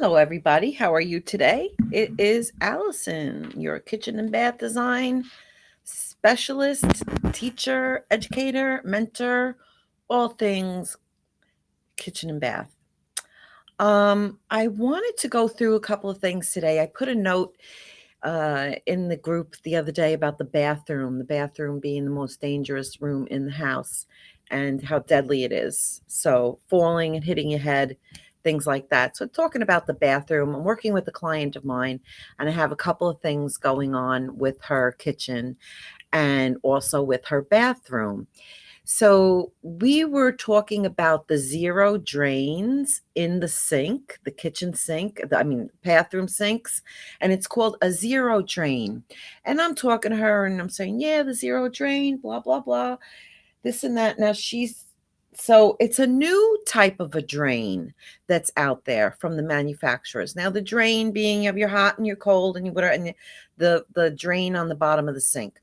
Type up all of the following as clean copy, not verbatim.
Hello, everybody. How are you today? It is Allison, your kitchen and bath design specialist, teacher, educator, mentor, all things kitchen and bath. I wanted to go through a couple of things today. I put a note in the group the other day about the bathroom being the most dangerous room in the house and how deadly it is. So, falling and hitting your head, things like that. So, talking about the bathroom, I'm working with a client of mine, and I have a couple of things going on with her kitchen and also with her bathroom. So we were talking about the zero drains in the sink, the kitchen sink, bathroom sinks, and it's called a zero drain. And I'm talking to her and I'm saying, yeah, the zero drain, blah, blah, blah, this and that. So it's a new type of a drain that's out there from the manufacturers. Now, the drain being you have your hot and your cold and you whatever, and the drain on the bottom of the sink.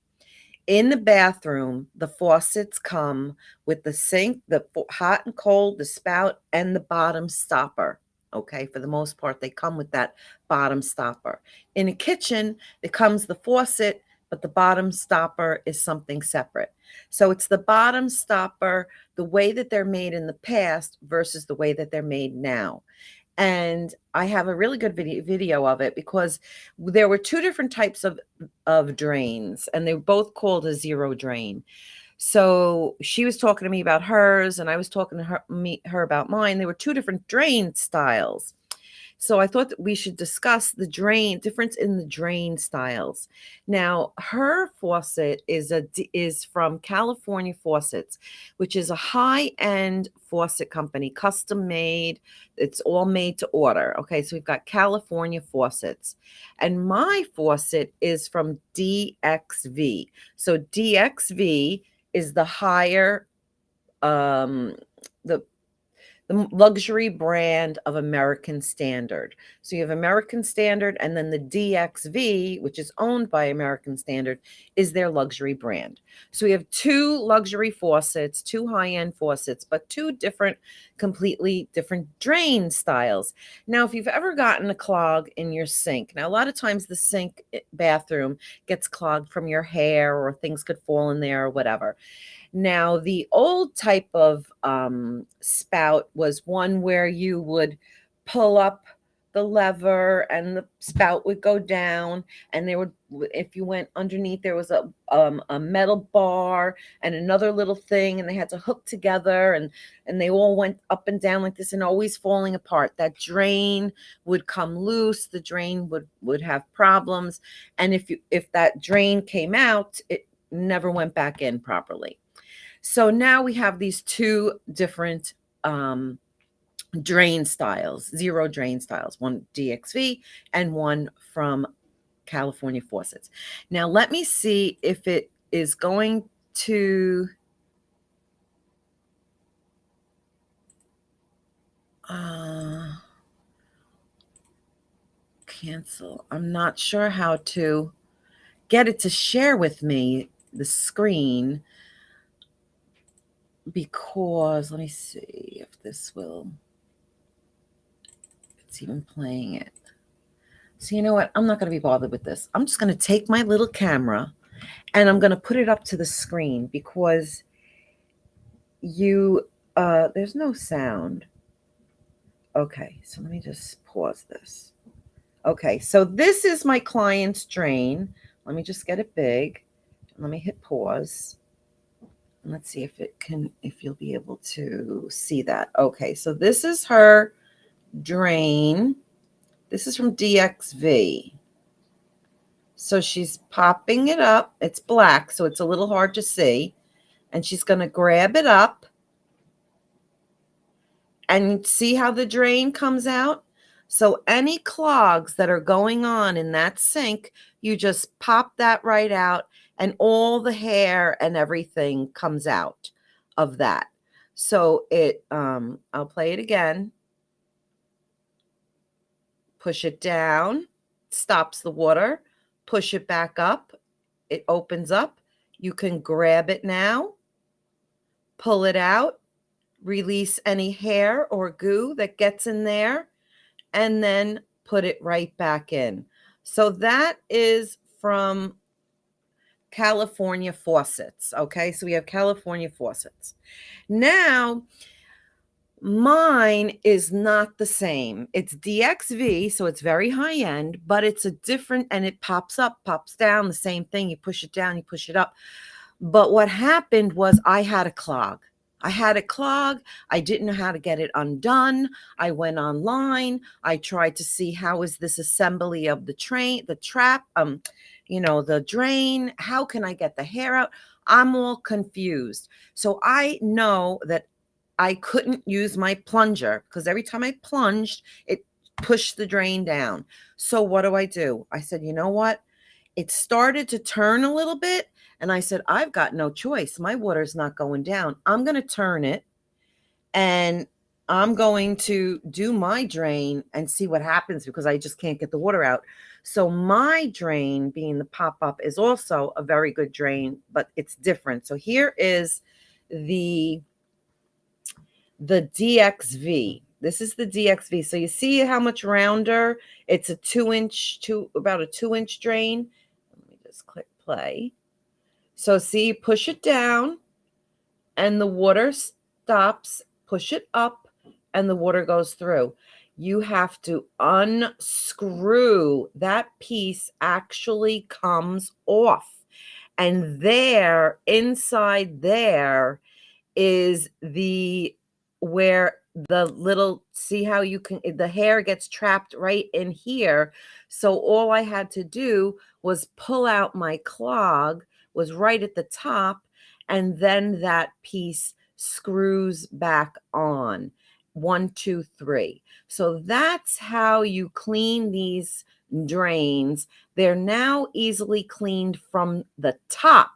In the bathroom, the faucets come with the sink, the hot and cold, the spout, and the bottom stopper. Okay, for the most part, they come with that bottom stopper. In a kitchen, it comes the faucet, but the bottom stopper is something separate. So it's the bottom stopper, the way that they're made in the past versus the way that they're made now. And I have a really good video of it because there were two different types of drains, and they were both called a zero drain. So she was talking to me about hers, and I was talking to her about mine. They were two different drain styles. So I thought that we should discuss the difference in the drain styles. Now, her faucet is from California Faucets, which is a high-end faucet company, custom made. It's all made to order. Okay, so we've got California Faucets. And my faucet is from DXV. So DXV is the higher the luxury brand of American Standard. So you have American Standard, and then the DXV, which is owned by American Standard, is their luxury brand. So we have two luxury faucets, two high-end faucets, but two completely different drain styles. Now, if you've ever gotten a clog in your sink, now a lot of times the sink bathroom gets clogged from your hair or things could fall in there or whatever. Now, the old type of spout was one where you would pull up the lever and the spout would go down, and if you went underneath, there was a metal bar and another little thing, and they had to hook together, and they all went up and down like this and always falling apart. That drain would come loose, the drain would have problems, and if that drain came out, it never went back in properly. So now we have these two different drain styles, zero drain styles, one DXV and one from California Faucets. Now let me see if it is going to cancel. I'm not sure how to get it to share with me the screen, because let me see if this will, it's even playing it. So you know what? I'm not going to be bothered with this. I'm just going to take my little camera and I'm going to put it up to the screen because there's no sound. Okay, so let me just pause this. Okay, so this is my client's drain. Let me just get it big. Let me hit pause. And let's see if you'll be able to see that. Okay, so this is her drain. This is from DXV. So she's popping it up. It's black, so it's a little hard to see. And she's going to grab it up. And see how the drain comes out? So any clogs that are going on in that sink, you just pop that right out, and all the hair and everything comes out of that. So I'll play it again. Push it down, stops the water, push it back up, it opens up. You can grab it now, pull it out, release any hair or goo that gets in there, and then put it right back in. So that is from California Faucets. Okay, so we have California Faucets. Now, mine is not the same. It's DXV, so it's very high end, but it's a different, and it pops up, pops down, the same thing. You push it down, you push it up. But what happened was I had a clog. I had a clog. I didn't know how to get it undone. I went online. I tried to see how is this assembly of the trap, the drain. How can I get the hair out? I'm all confused. So I know that I couldn't use my plunger because every time I plunged, it pushed the drain down. So what do? I said, you know what? It started to turn a little bit. And I said, I've got no choice. My water's not going down. I'm going to turn it and I'm going to do my drain and see what happens because I just can't get the water out. So my drain, being the pop-up, is also a very good drain, but it's different. So here is the DXV. This is the DXV. So you see how much rounder? It's a about a 2-inch drain. Let me just click play. So see, push it down and the water stops, push it up and the water goes through. You have to unscrew. That piece actually comes off. And there, inside there, is where the little, see how you can, the hair gets trapped right in here. So all I had to do was pull out my clog, was right at the top, and then that piece screws back on. 1, 2, 3. So that's how you clean these drains. They're now easily cleaned from the top.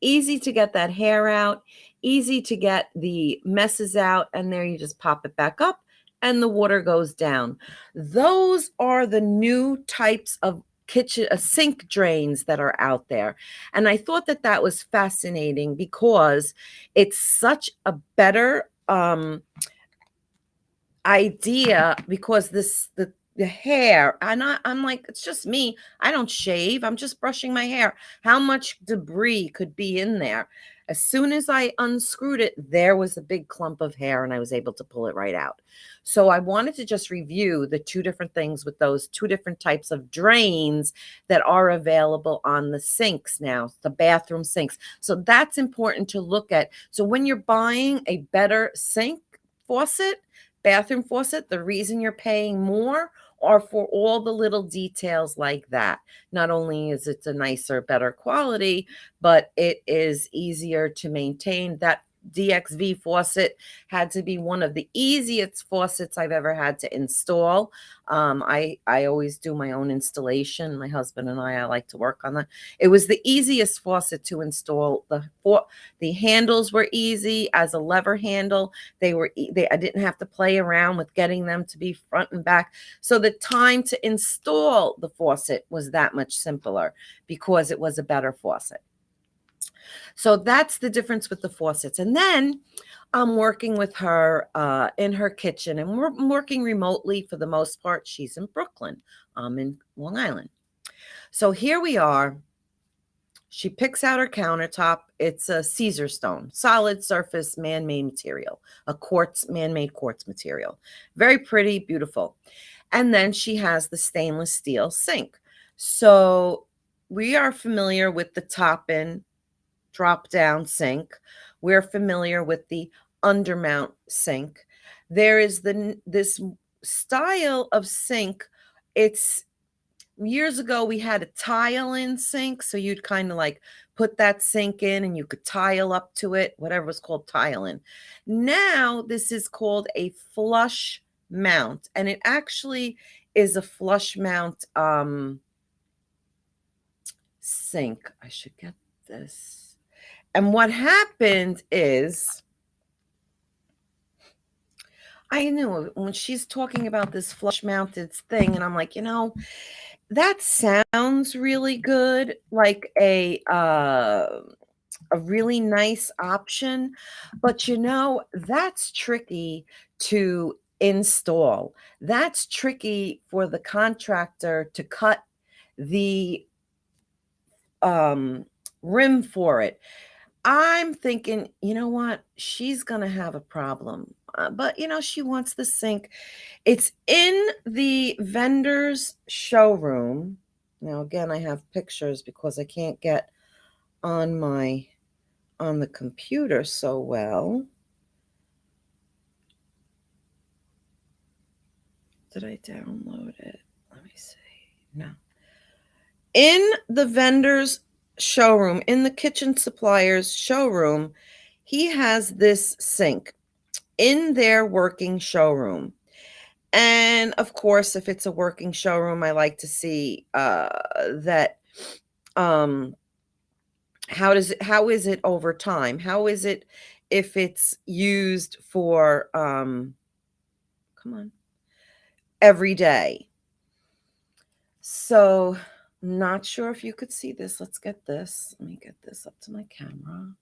Easy to get that hair out, easy to get the messes out, and there you just pop it back up and the water goes down. Those are the new types of sink drains that are out there. And I thought that that was fascinating because it's such a better idea, because the hair, and I'm like, it's just me. I don't shave. I'm just brushing my hair. How much debris could be in there? As soon as I unscrewed it, there was a big clump of hair and I was able to pull it right out. So I wanted to just review the two different things with those two different types of drains that are available on the sinks now, the bathroom sinks. So that's important to look at. So when you're buying a better bathroom faucet, the reason you're paying more are for all the little details like that. Not only is it a nicer, better quality, but it is easier to maintain. That DXV faucet had to be one of the easiest faucets I've ever had to install. I always do my own installation. My husband and I like to work on that. It was the easiest faucet to install. The handles were easy as a lever handle. I didn't have to play around with getting them to be front and back. So the time to install the faucet was that much simpler because it was a better faucet. So that's the difference with the faucets. And then I'm working with her in her kitchen, and we're working remotely for the most part. She's in Brooklyn. I'm in Long Island. So here we are. She picks out her countertop. It's a Caesar stone, solid surface, man-made material, a man-made quartz material. Very pretty, beautiful. And then she has the stainless steel sink. So we are familiar with the top-in, drop-down sink. We're familiar with the undermount sink. There is this style of sink. It's years ago we had a tile-in sink, so you'd kind of like put that sink in and you could tile up to it, whatever was called tile-in. Now this is called a flush mount, and it actually is a flush mount sink. I should get this. And what happened is, I knew when she's talking about this flush mounted thing, and I'm like, that sounds really good, like a really nice option, but that's tricky to install. That's tricky for the contractor to cut the rim for it. I'm thinking, you know what? She's gonna have a problem. But she wants the sink. It's in the vendor's showroom. Now, again, I have pictures because I can't get on the computer so well. Did I download it? Let me see. No. In the vendor's showroom, in the kitchen supplier's showroom, he has this sink in their working showroom. And of course, if it's a working showroom, I like to see that um how is it over time? How is it if it's used for come on, every day? So, not sure if you could see this. Let's get this. Let me get this up to my camera.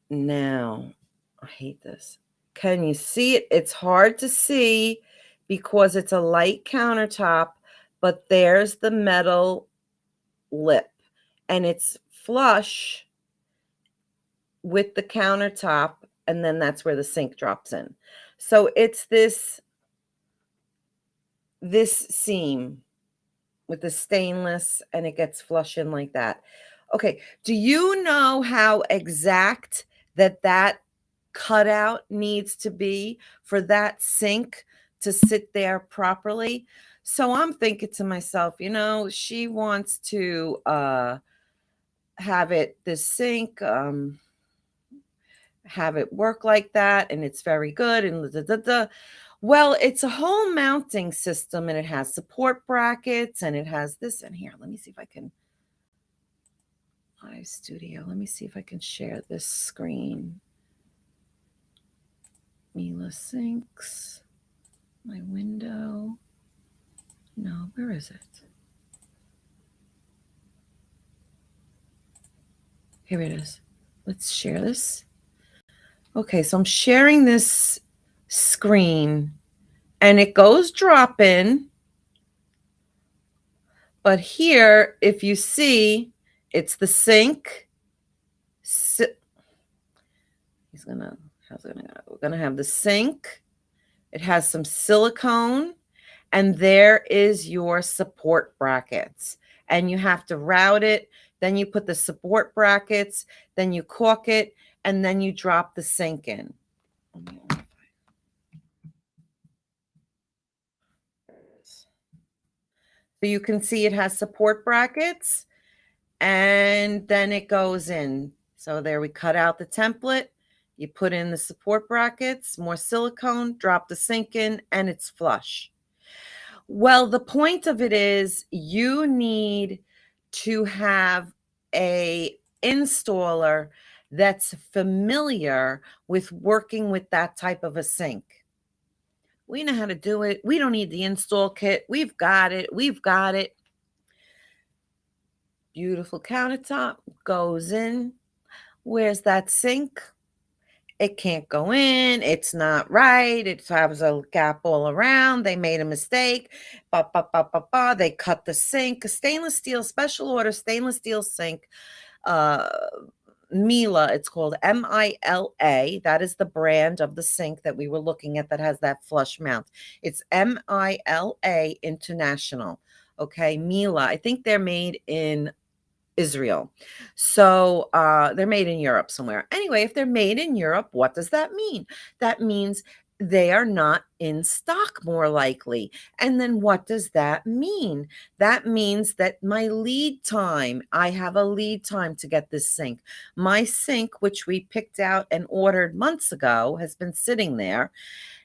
Now, I hate this. Can you see it? It's hard to see because it's a light countertop, but there's the metal lip and it's flush with the countertop, and then that's where the sink drops in. So it's this seam with the stainless, and it gets flush in like that. Okay, do you know how exact that cutout needs to be for that sink to sit there properly? So I'm thinking to myself, she wants to have this sink have it work like that, and it's very good, and da, da, da. Well, it's a whole mounting system, and it has support brackets, and it has this in here. Let me see if I can live studio. Let me see if I can share this screen. Mila sinks, my window. No, where is it? Here it is. Let's share this. Okay, so I'm sharing this screen, and it goes drop in. But here, if you see, it's the sink. We're gonna have the sink. It has some silicone, and there is your support brackets. And you have to route it. Then you put the support brackets, then you caulk it, and then you drop the sink in. So you can see it has support brackets, and then it goes in. So there we cut out the template. You put in the support brackets, more silicone, drop the sink in, and it's flush. Well, the point of it is you need to have a installer that's familiar with working with that type of a sink. We know how to do it. We don't need the install kit. We've got it. We've got it. Beautiful countertop goes in. Where's that sink? It can't go in. It's not right. It has a gap all around. They made a mistake. They cut the sink. A stainless steel, special order stainless steel sink. Mila, it's called Mila. That is the brand of the sink that we were looking at that has that flush mount. It's Mila International. Okay, Mila. I think they're made in Israel. So they're made in Europe somewhere. Anyway, if they're made in Europe, what does that mean? That means they are not in stock, more likely. And then what does that mean? That means that I have a lead time to get this sink. My sink, which we picked out and ordered months ago, has been sitting there.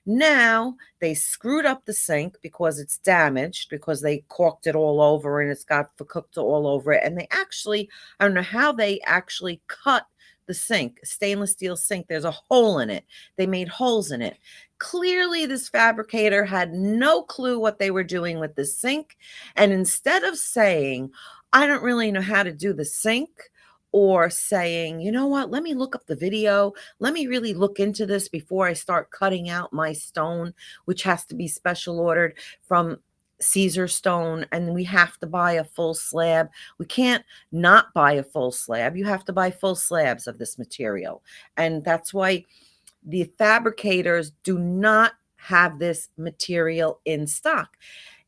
Now they screwed up the sink because it's damaged, because they caulked it all over and it's got cooked all over it. And I don't know how they actually cut the sink, stainless steel sink. There's a hole in it. They made holes in it. Clearly, this fabricator had no clue what they were doing with the sink. And instead of saying, I don't really know how to do the sink, or saying, you know what, let me look up the video. Let me really look into this before I start cutting out my stone, which has to be special ordered from Caesar stone. And we have to buy a full slab. We can't not buy a full slab. You have to buy full slabs of this material. And that's why the fabricators do not have this material in stock.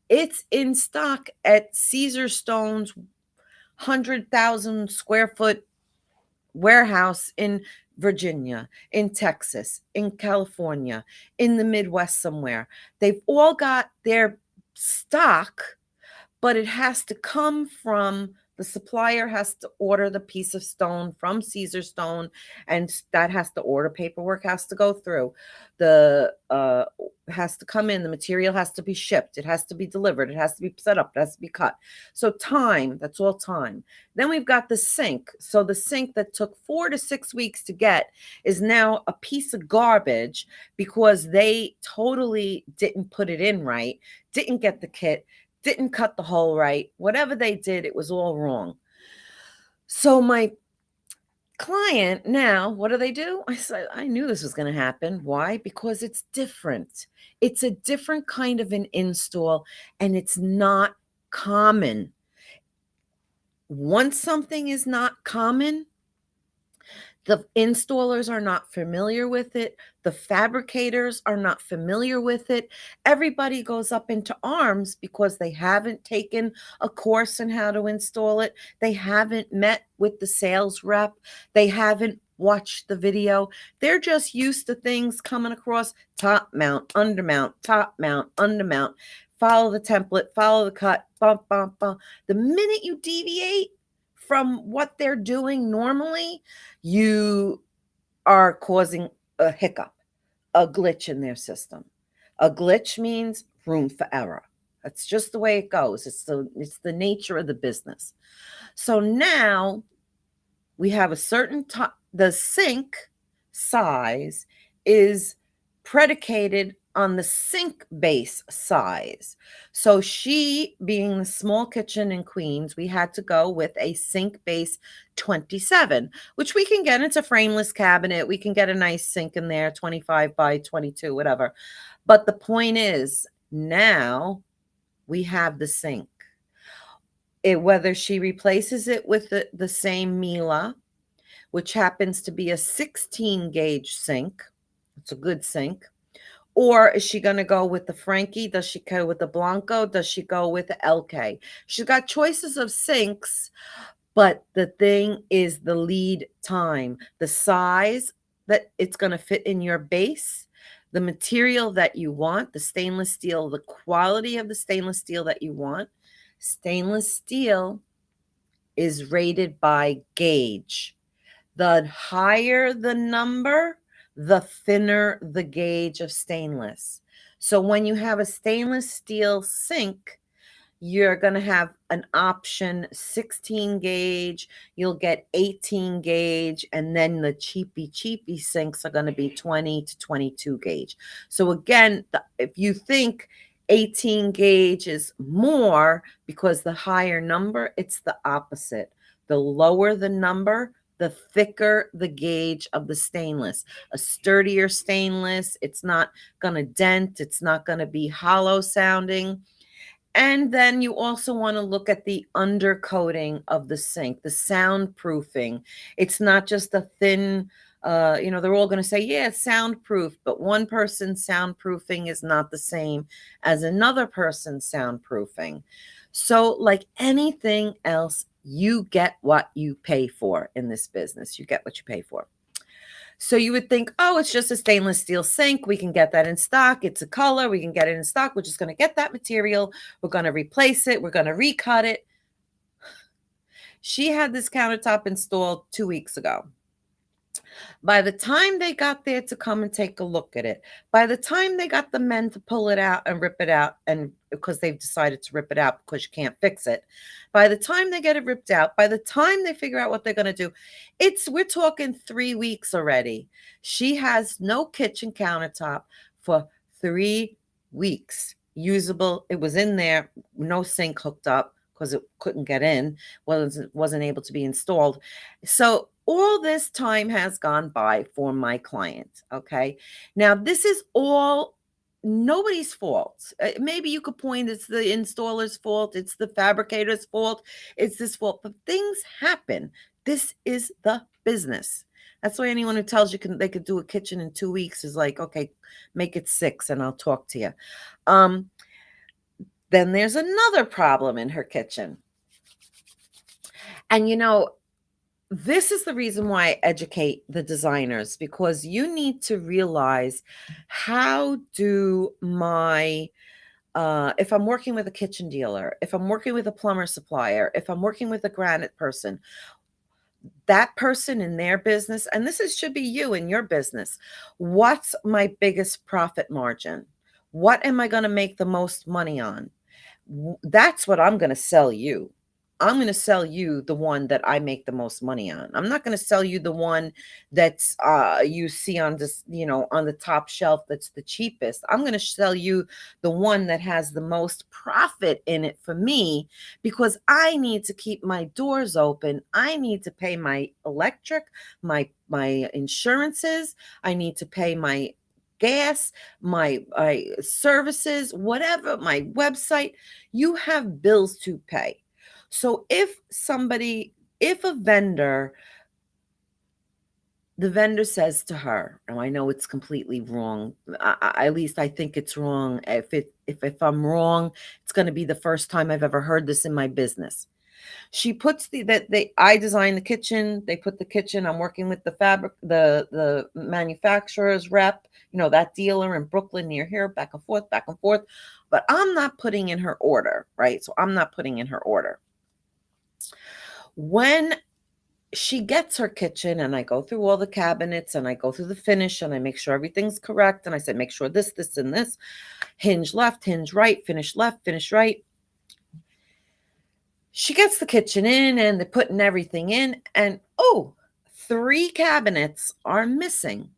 It's in stock at Caesar Stone's 100,000 square foot warehouse in Virginia, in Texas, in California, in the Midwest somewhere. They've all got their stock, but it has to come from the supplier has to order the piece of stone from Caesar Stone, and that has to order paperwork has to go through. The has to come in, the material has to be shipped, it has to be delivered, it has to be set up, it has to be cut. So time, that's all time. Then we've got the sink. So the sink that took 4 to 6 weeks to get is now a piece of garbage because they totally didn't put it in right, didn't get the kit, didn't cut the hole right. Whatever they did, it was all wrong. So my client now, what do? I said, I knew this was going to happen. Why? Because it's different. It's a different kind of an install, and it's not common. Once something is not common, the installers are not familiar with it. The fabricators are not familiar with it. Everybody goes up into arms because they haven't taken a course on how to install it. They haven't met with the sales rep. They haven't watched the video. They're just used to things coming across top mount, undermount, top mount, undermount. Follow the template, follow the cut, bump, bump, bump. The minute you deviate from what they're doing normally, you are causing a hiccup, a glitch in their system. A glitch means room for error. That's just the way it goes. It's the nature of the business. So now we have a certain the sink size is predicated on the sink base size. So she, being the small kitchen in Queens, we had to go with a sink base 27, which we can get. It's a frameless cabinet. We can get a nice sink in there, 25 by 22, whatever. But the point is, now we have the sink. Whether she replaces it with the same Mila, which happens to be a 16 gauge sink. It's a good sink. Or is she going to go with the Frankie? Does she go with the Blanco? Does she go with the LK? She's got choices of sinks, but the thing is the lead time, the size that it's going to fit in your base, the material that you want, the stainless steel, the quality of the stainless steel that you want. Stainless steel is rated by gauge. The higher the number, the thinner the gauge of stainless. So when you have a stainless steel sink, you're going to have an option 16 gauge, you'll get 18 gauge, and then the cheapy sinks are going to be 20 to 22 gauge. So again, if you think 18 gauge is more because the higher number, it's the opposite. The lower the number, the thicker the gauge of the stainless. A sturdier stainless, it's not going to dent, it's not going to be hollow sounding. And then you also want to look at the undercoating of the sink, the soundproofing. It's not just a thin, they're all going to say, yeah, it's soundproof, but one person's soundproofing is not the same as another person's soundproofing. So like anything else, you get what you pay for in this business. You get what you pay for. So you would think, oh, it's just a stainless steel sink. We can get that in stock. It's a color. We can get it in stock. We're just going to get that material. We're going to replace it. We're going to recut it. She had this countertop installed 2 weeks ago. By the time they got there to come and take a look at it, by the time they got the men to pull it out and rip it out, and because they've decided to rip it out because you can't fix it, by the time they get it ripped out, by the time they figure out what they're going to do, we're talking 3 weeks already. She has no kitchen countertop for 3 weeks. Usable. It was in there, no sink hooked up because it couldn't get in, wasn't able to be installed. So all this time has gone by for my client. Okay. Now, this is all nobody's fault. Maybe you could point it's the installer's fault, it's the fabricator's fault, it's this fault, but things happen. This is the business. That's why anyone who tells you they could do a kitchen in 2 weeks is like, okay, make it 6 and I'll talk to you. Then there's another problem in her kitchen. And this is the reason why I educate the designers, because you need to realize how do if I'm working with a kitchen dealer, if I'm working with a plumber supplier, if I'm working with a granite person, that person in their business, and should be you in your business, what's my biggest profit margin? What am I going to make the most money on? That's what I'm going to sell you. I'm going to sell you the one that I make the most money on. I'm not going to sell you the one that's you see on this, on the top shelf that's the cheapest. I'm going to sell you the one that has the most profit in it for me, because I need to keep my doors open. I need to pay my electric, my insurances. I need to pay my gas, my services, whatever, my website. You have bills to pay. So if a vendor, the vendor says to her, and I know it's completely wrong, at least I think it's wrong. If I'm wrong, it's going to be the first time I've ever heard this in my business. She puts I design the kitchen, they put the kitchen, I'm working with the manufacturer's rep, that dealer in Brooklyn near here, back and forth, but I'm not putting in her order, right? So I'm not putting in her order. When she gets her kitchen, and I go through all the cabinets and I go through the finish and I make sure everything's correct, and I said, make sure this, and this, hinge left, hinge right, finish left, finish right. She gets the kitchen in and they're putting everything in, and 3 cabinets are missing.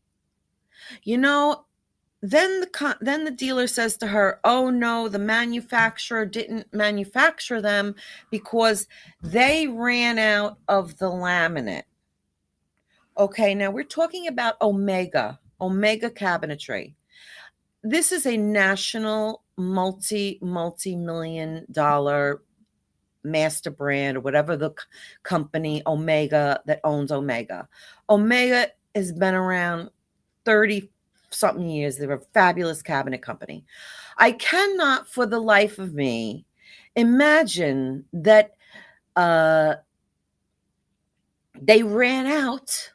Then the dealer says to her, oh no, the manufacturer didn't manufacture them because they ran out of the laminate. Okay, now we're talking about Omega Cabinetry. This is a national multi-million dollar master brand, or whatever the company Omega that owns Omega. Omega has been around 30 something years. They're a fabulous cabinet company. I cannot for the life of me imagine that they ran out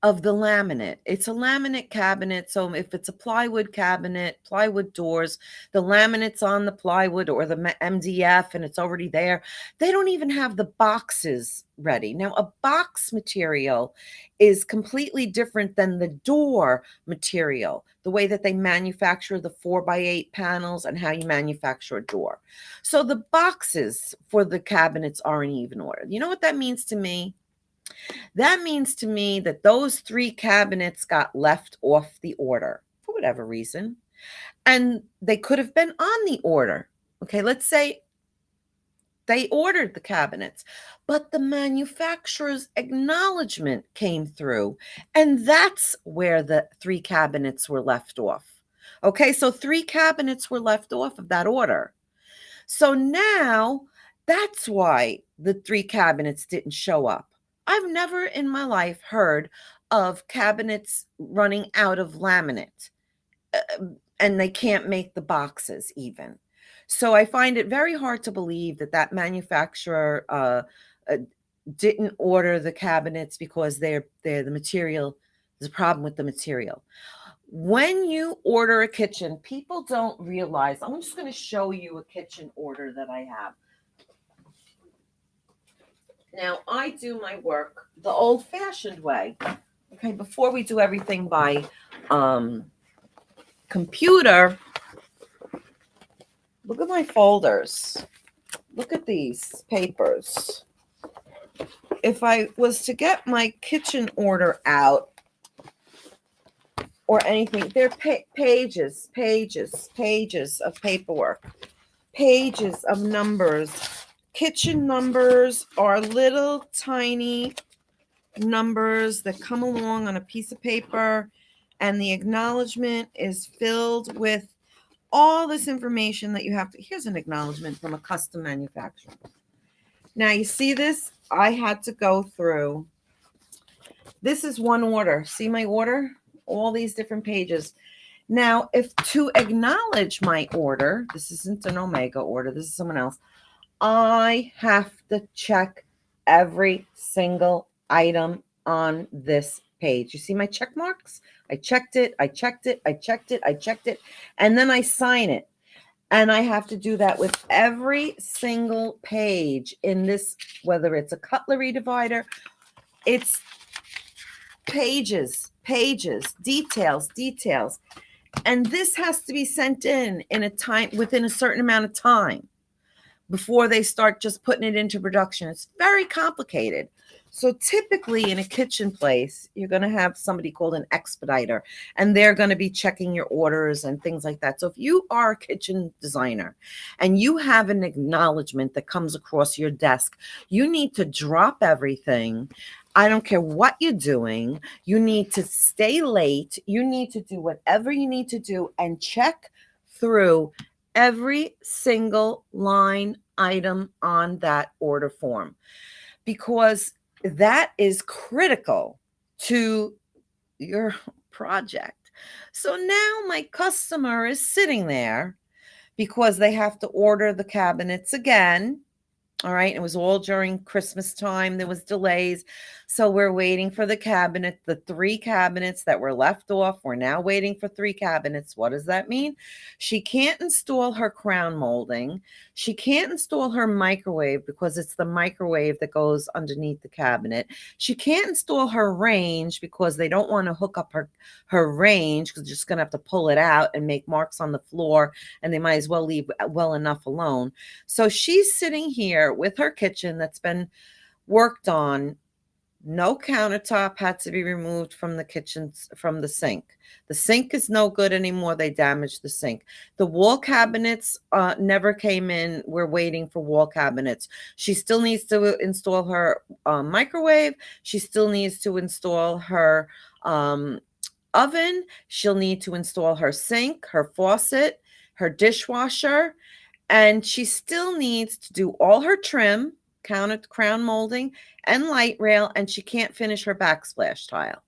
of the laminate. It's a laminate cabinet. So if it's a plywood cabinet, plywood doors, the laminate's on the plywood or the MDF and it's already there. They don't even have the boxes ready. Now, a box material is completely different than the door material, the way that they manufacture the 4x8 panels and how you manufacture a door. So the boxes for the cabinets aren't even ordered. You know what that means to me? That means to me that those 3 cabinets got left off the order for whatever reason, and they could have been on the order. Okay, let's say they ordered the cabinets, but the manufacturer's acknowledgement came through, and that's where the 3 cabinets were left off. Okay, so 3 cabinets were left off of that order. So now that's why the 3 cabinets didn't show up. I've never in my life heard of cabinets running out of laminate and they can't make the boxes even. So I find it very hard to believe that manufacturer didn't order the cabinets because they're the material. There's a problem with the material. When you order a kitchen, people don't realize. I'm just going to show you a kitchen order that I have. Now, I do my work the old-fashioned way. Okay, before we do everything by computer, look at my folders. Look at these papers. If I was to get my kitchen order out or anything, they're pages of paperwork, pages of numbers. Kitchen numbers are little tiny numbers that come along on a piece of paper, and the acknowledgement is filled with all this information that you have to. Here's an acknowledgement from a custom manufacturer. Now, you see this? I had to go through. This is one order. See my order? All these different pages. Now, if to acknowledge my order, this isn't an Omega order, this is someone else, I have to check every single item on this page. You see my check marks? I checked it, I checked it, I checked it, I checked it, and then I sign it. And I have to do that with every single page in this, whether it's a cutlery divider, it's pages, details. And this has to be sent in a time, within a certain amount of time, before they start just putting it into production. It's very complicated. So typically in a kitchen place, you're going to have somebody called an expediter, and they're going to be checking your orders and things like that. So if you are a kitchen designer and you have an acknowledgement that comes across your desk, you need to drop everything. I don't care what you're doing. You need to stay late. You need to do whatever you need to do and check through every single line item on that order form, because that is critical to your project. So now my customer is sitting there because they have to order the cabinets again. All right. It was all during Christmas time. There was delays. So we're waiting for the cabinet. The 3 cabinets that were left off, we're now waiting for 3 cabinets. What does that mean? She can't install her crown molding. She can't install her microwave because it's the microwave that goes underneath the cabinet. She can't install her range because they don't want to hook up her range, because they're just going to have to pull it out and make marks on the floor, and they might as well leave well enough alone. So she's sitting here with her kitchen that's been worked on. No countertop had to be removed from the kitchen, from the sink. The sink is no good anymore. They damaged the sink. The wall cabinets never came in. We're waiting for wall cabinets. She still needs to install her microwave. She still needs to install her oven. She'll need to install her sink, her faucet, her dishwasher, and she still needs to do all her trim, crown molding, and light rail, and she can't finish her backsplash tile.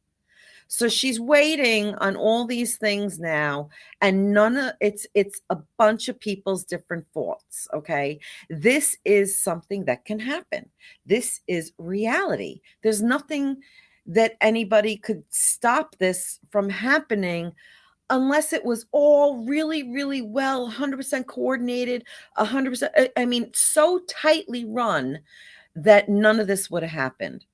So she's waiting on all these things now, and none of it's a bunch of people's different faults. Okay. This is something that can happen. This is reality. There's nothing that anybody could stop this from happening unless it was all really, really well, 100% coordinated, 100%, I mean, so tightly run that none of this would have happened.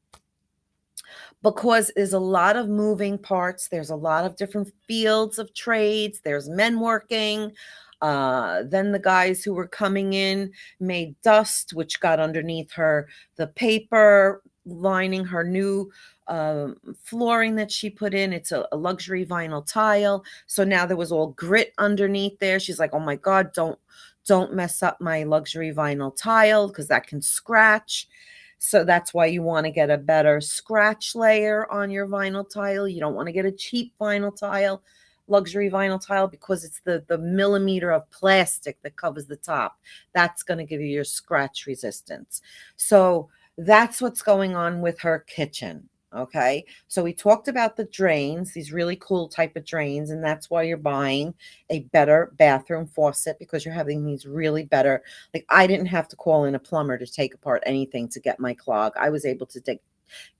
Because there's a lot of moving parts. There's a lot of different fields of trades. There's men working. Then the guys who were coming in made dust, which got underneath the paper lining her new flooring that she put in. It's a luxury vinyl tile. So now there was all grit underneath there. She's like, oh my God, don't mess up my luxury vinyl tile, because that can scratch. So that's why you want to get a better scratch layer on your vinyl tile. You don't want to get a cheap vinyl tile, luxury vinyl tile, because it's the millimeter of plastic that covers the top. That's going to give you your scratch resistance. So that's what's going on with her kitchen. Okay. So we talked about the drains, these really cool type of drains, and that's why you're buying a better bathroom faucet, because you're having these really better, like I didn't have to call in a plumber to take apart anything to get my clog. I was able to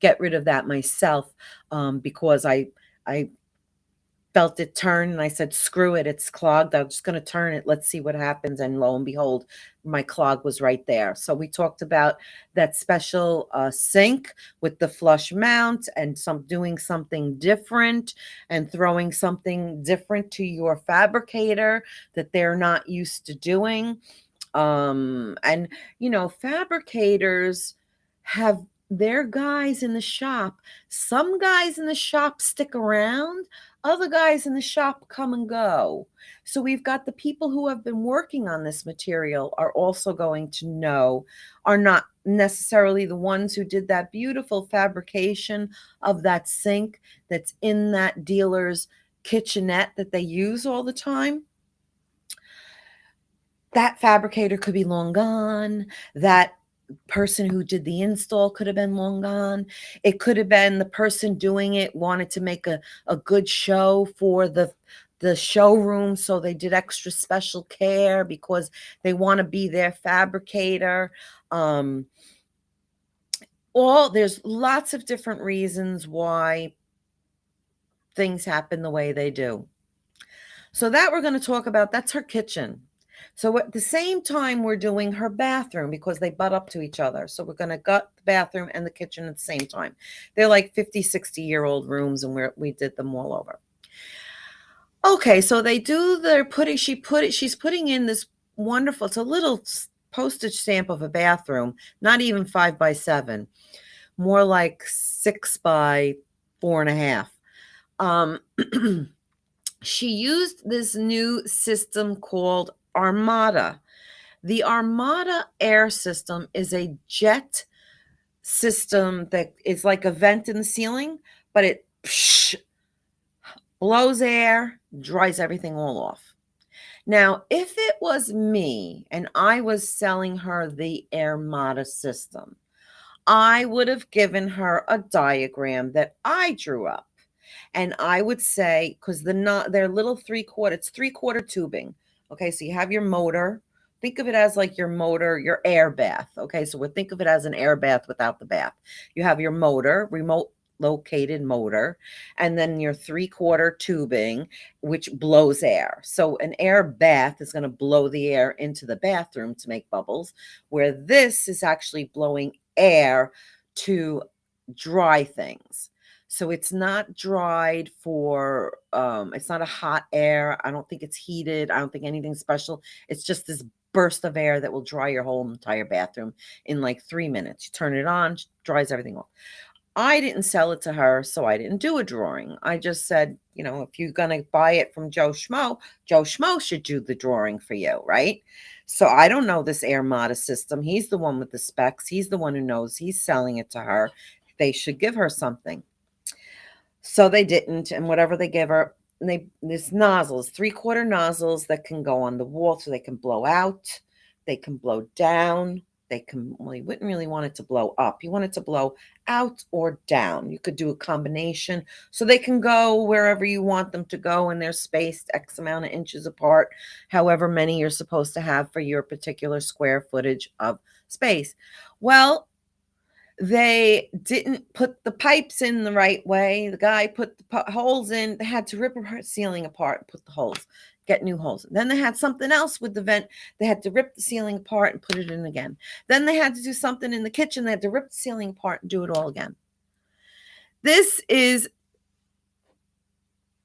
get rid of that myself, because I felt it turn, and I said, screw it, it's clogged. I'm just going to turn it. Let's see what happens. And lo and behold, my clog was right there. So we talked about that special sink with the flush mount, and doing something different and throwing something different to your fabricator that they're not used to doing. And, fabricators have they're guys in the shop. Some guys in the shop stick around, other guys in the shop come and go. So we've got the people who have been working on this material are also going to know, are not necessarily the ones who did that beautiful fabrication of that sink that's in that dealer's kitchenette that they use all the time. That fabricator could be long gone. That person who did the install could have been long gone. It could have been the person doing it wanted to make a good show for the showroom, so they did extra special care because they want to be their fabricator. There's lots of different reasons why things happen the way they do. So that we're going to talk about, that's her kitchen. So at the same time, we're doing her bathroom because they butt up to each other. So we're going to gut the bathroom and the kitchen at the same time. They're like 50, 60-year-old rooms, and we did them all over. Okay, so they do their putting, she's putting in this wonderful, it's a little postage stamp of a bathroom, not even 5x7, more like 6x4.5. She used this new system called Armada. The Armada air system is a jet system that is like a vent in the ceiling, but it blows air, dries everything all off. Now, if it was me and I was selling her the Armada system, I would have given her a diagram that I drew up. And I would say, because they're little it's 3/4 tubing. Okay, so you have your motor. Think of it as like your motor, your air bath. Okay, so think of it as an air bath without the bath. You have your motor, remote located motor, and then your 3/4 tubing, which blows air. So an air bath is going to blow the air into the bathroom to make bubbles, where this is actually blowing air to dry things. So it's not dried for, it's not a hot air. I don't think it's heated. I don't think anything special. It's just this burst of air that will dry your whole entire bathroom in like 3 minutes. You turn it on, dries everything off. I didn't sell it to her, so I didn't do a drawing. I just said, if you're going to buy it from Joe Schmo should do the drawing for you, right? So I don't know this Armada system. He's the one with the specs. He's the one who knows. He's selling it to her. They should give her something. So they didn't, and whatever they give her, this nozzles, 3/4 nozzles that can go on the wall so they can blow out, they can blow down, you wouldn't really want it to blow up. You want it to blow out or down. You could do a combination so they can go wherever you want them to go, and they're spaced X amount of inches apart, however many you're supposed to have for your particular square footage of space. Well, they didn't put the pipes in the right way. The guy put the holes in. They had to rip her ceiling apart and put the holes, get new holes. Then they had something else with the vent. They had to rip the ceiling apart and put it in again. Then they had to do something in the kitchen. They had to rip the ceiling apart and do it all again. This is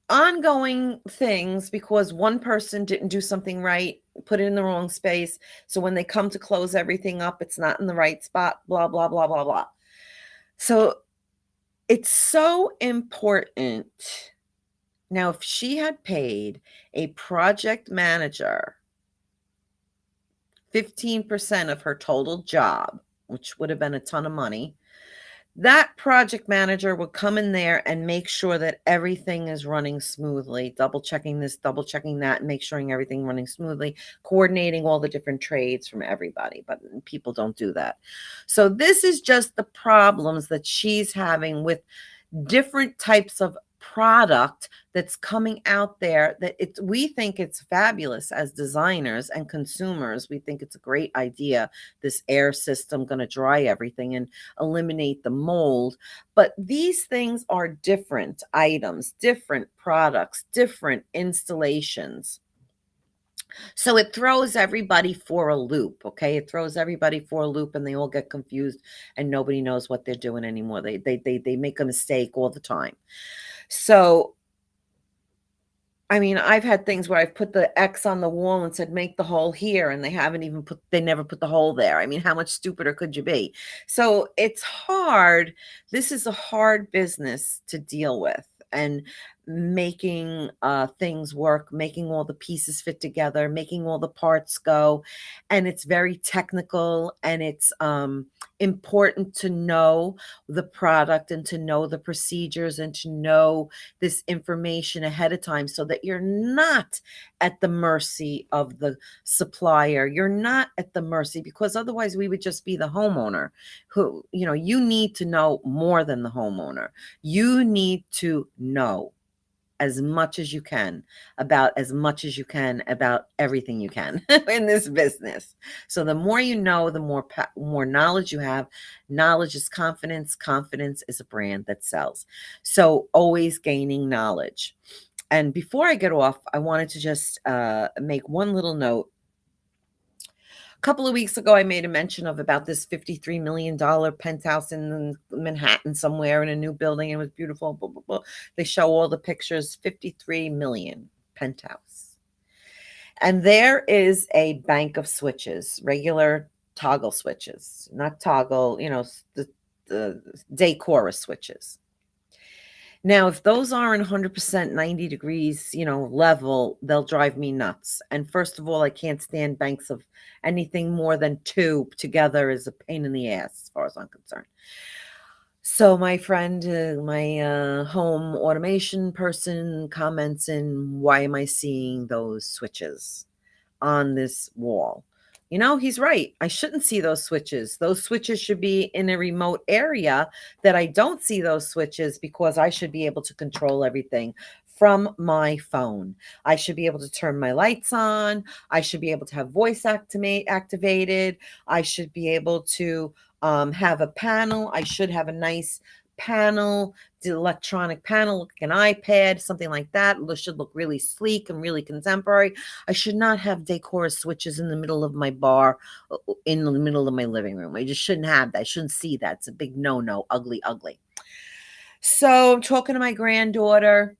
ongoing things because one person didn't do something right, put it in the wrong space. So when they come to close everything up, it's not in the right spot, blah, blah, blah, blah, blah. So it's so important. Now, if she had paid a project manager 15% of her total job, which would have been a ton of money, that project manager would come in there and make sure that everything is running smoothly, double checking this, double checking that, and make sure everything running smoothly, coordinating all the different trades from everybody. But people don't do that. So this is just the problems that she's having with different types of product that's coming out there that we think it's fabulous as designers and consumers. We think it's a great idea, this air system going to dry everything and eliminate the mold. But these things are different items, different products, different installations. So it throws everybody for a loop, okay? It throws everybody for a loop, and they all get confused, and nobody knows what they're doing anymore. They make a mistake all the time. So I mean, I've had things where I've put the X on the wall and said, make the hole here, and they never put the hole there. I mean, how much stupider could you be? So it's hard. This is a hard business to deal with, and making things work, making all the pieces fit together, making all the parts go. And it's very technical, and it's important to know the product and to know the procedures and to know this information ahead of time so that you're not at the mercy of the supplier. You're not at the mercy, because otherwise we would just be the homeowner who, you need to know more than the homeowner. You need to know as much as you can about everything you can in this business. So the more you know, the more knowledge you have. Knowledge is confidence. Confidence is a brand that sells. So always gaining knowledge. And before I get off, I wanted to just make one little note. A couple of weeks ago, I made a mention of about this $53 million penthouse in Manhattan somewhere in a new building. It was beautiful. Blah, blah, blah. They show all the pictures, 53 million penthouse. And there is a bank of switches, regular toggle switches, not toggle, the Decora switches. Now, if those aren't 100% 90 degrees, level, they'll drive me nuts. And first of all, I can't stand banks of anything more than two together is a pain in the ass, as far as I'm concerned. So my friend, my home automation person comments in, why am I seeing those switches on this wall? He's right. I shouldn't see those switches. Those switches should be in a remote area that I don't see those switches, because I should be able to control everything from my phone. I should be able to turn my lights on. I should be able to have voice activated. I should be able to have a panel. I should have a nice panel, the electronic panel, like an iPad, something like that. It should look really sleek and really contemporary. I should not have Decora switches in the middle of my bar, in the middle of my living room. I just shouldn't have that. I shouldn't see that. It's a big no-no, ugly, ugly. So I'm talking to my granddaughter.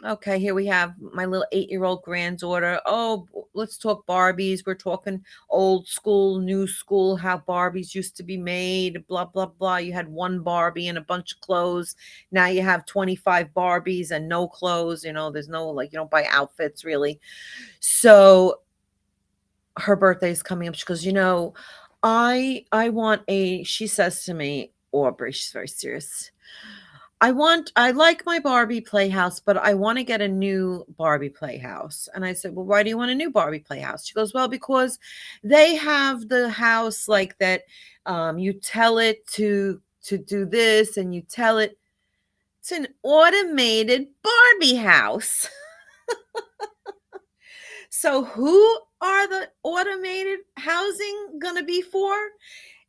Okay, here we have my little 8-year-old granddaughter. Oh, let's talk Barbies. We're talking old school, new school, how Barbies used to be made, blah, blah, blah. You had one Barbie and a bunch of clothes. Now you have 25 Barbies and no clothes. There's no, you don't buy outfits really. So her birthday is coming up. She goes, I want she says to me, Aubrey, she's very serious. I like my Barbie playhouse, but I want to get a new Barbie playhouse. And I said, well, why do you want a new Barbie playhouse? She goes, well, because they have the house like that. You tell it to do this, and you tell it it's an automated Barbie house. So who are the automated housing going to be for?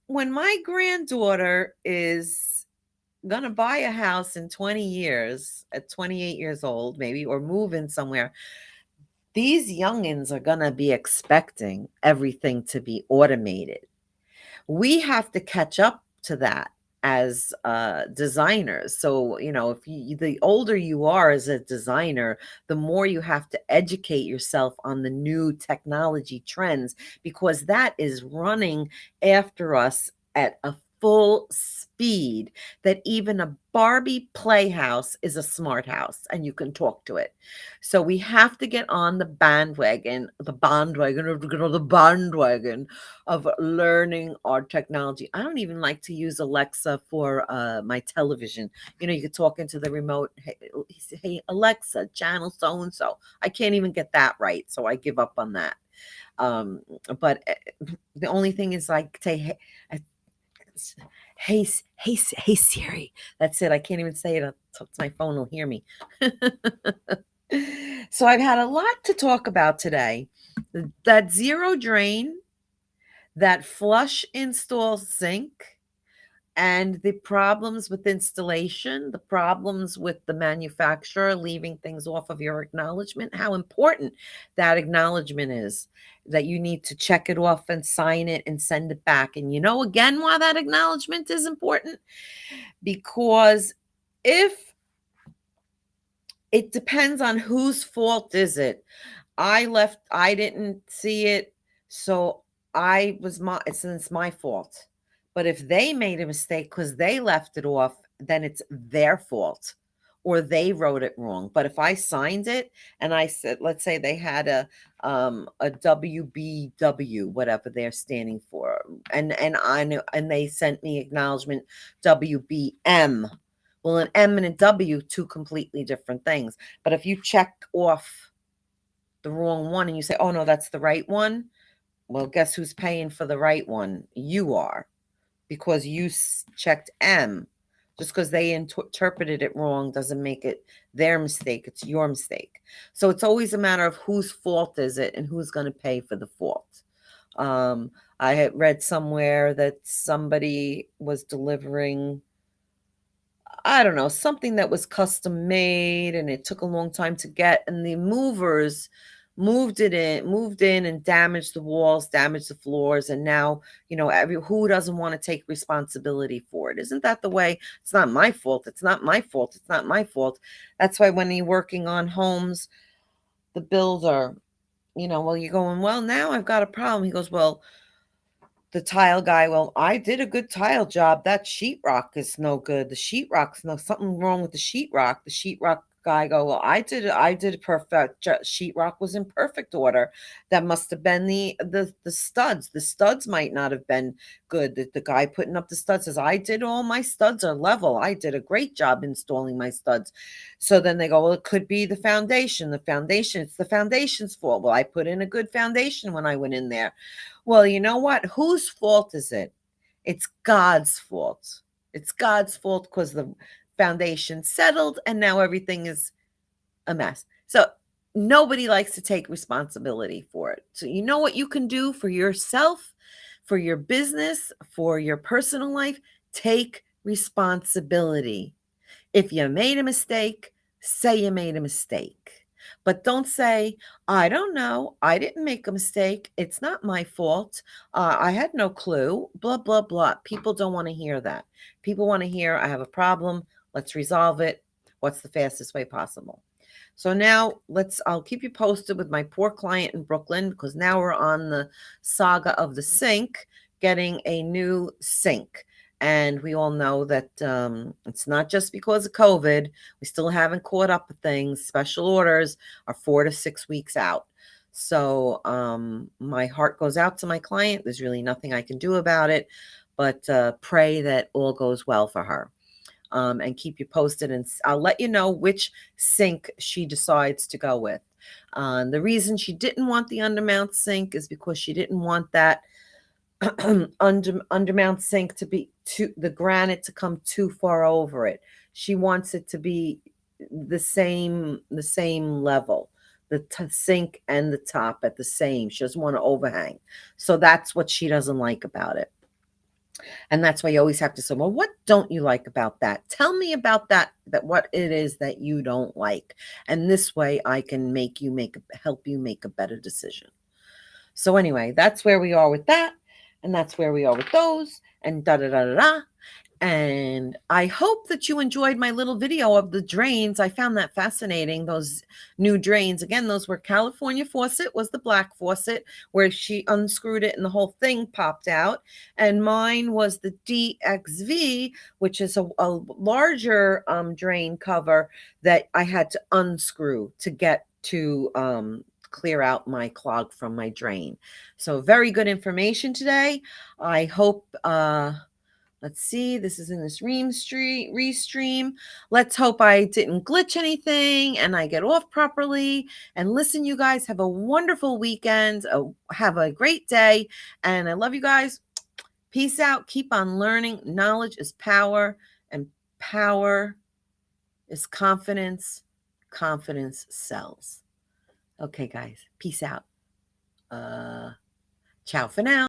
When my granddaughter is going to buy a house in 20 years, at 28 years old, maybe, or move in somewhere, these youngins are going to be expecting everything to be automated. We have to catch up to that as designers. So, the older you are as a designer, the more you have to educate yourself on the new technology trends, because that is running after us at a full speed, that even a Barbie playhouse is a smart house and you can talk to it. So we have to get on the bandwagon of learning our technology. I don't even like to use Alexa for my television. You could talk into the remote. Hey Alexa, channel so and so. I can't even get that right, so I give up on that. But the only thing is, like, say, hey Siri. That's it. I can't even say it. My phone will hear me. So I've had a lot to talk about today. That zero drain, that flush install sink, and the problems with installation, the problems with the manufacturer leaving things off of your acknowledgement, how important that acknowledgement is, that you need to check it off and sign it and send it back. And again, why that acknowledgement is important? Because if It depends on whose fault is it. I didn't see it, so it's my fault. But if they made a mistake because they left it off, then it's their fault or they wrote it wrong. But if I signed it and I said, let's say they had a WBW, whatever they're standing for, and I knew, and they sent me acknowledgement WBM. Well, an M and a W, two completely different things. But if you check off the wrong one and you say, oh no, that's the right one, well, guess who's paying for the right one? You are, because you checked M. Just because they interpreted it wrong doesn't make it their mistake. It's your mistake. So it's always a matter of whose fault is it and who's going to pay for the fault. I had read somewhere that somebody was delivering, I don't know, something that was custom made and it took a long time to get, and the movers moved in and damaged the walls, damaged the floors, and now, who doesn't want to take responsibility for it? Isn't that the way? It's not my fault. It's not my fault. It's not my fault. That's why when you're working on homes, the builder, well, you're going, well, now I've got a problem. He goes, well, the tile guy, well, I did a good tile job. That sheetrock is no good. The sheetrock's something wrong with the sheetrock. The sheetrock guy go, well, I did perfect. Sheetrock was in perfect order. That must have been the studs. The studs might not have been good. The guy putting up the studs says, I did all my studs are level. I did a great job installing my studs. So then they go, well, it could be the foundation. It's the foundation's fault. Well, I put in a good foundation when I went in there. Well, you know what? Whose fault is it? It's God's fault. It's God's fault because the foundation settled and now everything is a mess. So nobody likes to take responsibility for it. So you know what you can do for yourself, for your business, for your personal life? Take responsibility. If you made a mistake, say you made a mistake. But don't say, I don't know. I didn't make a mistake. It's not my fault. I had no clue. Blah, blah, blah. People don't want to hear that. People want to hear, I have a problem. Let's resolve it. What's the fastest way possible? So now I'll keep you posted with my poor client in Brooklyn, because now we're on the saga of the sink, getting a new sink. And we all know that it's not just because of COVID. We still haven't caught up with things. Special orders are 4 to 6 weeks out. So my heart goes out to my client. There's really nothing I can do about it, but pray that all goes well for her. And keep you posted. And I'll let you know which sink she decides to go with. The reason she didn't want the undermount sink is because she didn't want that undermount sink to be the granite to come too far over it. She wants it to be the same level, the sink and the top at the same. She doesn't want to overhang. So that's what she doesn't like about it. And that's why you always have to say, well, what don't you like about that? Tell me about that what it is that you don't like. And this way I can help you make a better decision. So anyway, that's where we are with that. And that's where we are with those, and da da da da da. And I hope that you enjoyed my little video of the drains. I found that fascinating, those new drains. Again, those were California Faucet was the black faucet, where she unscrewed it and the whole thing popped out. And mine was the DXV, which is a larger drain cover that I had to unscrew to get to clear out my clog from my drain. So very good information today. I hope let's see, this is in this restream. Let's hope I didn't glitch anything and I get off properly. And listen, you guys, have a wonderful weekend. Have a great day. And I love you guys. Peace out. Keep on learning. Knowledge is power, and power is confidence. Confidence sells. Okay, guys. Peace out. Ciao for now.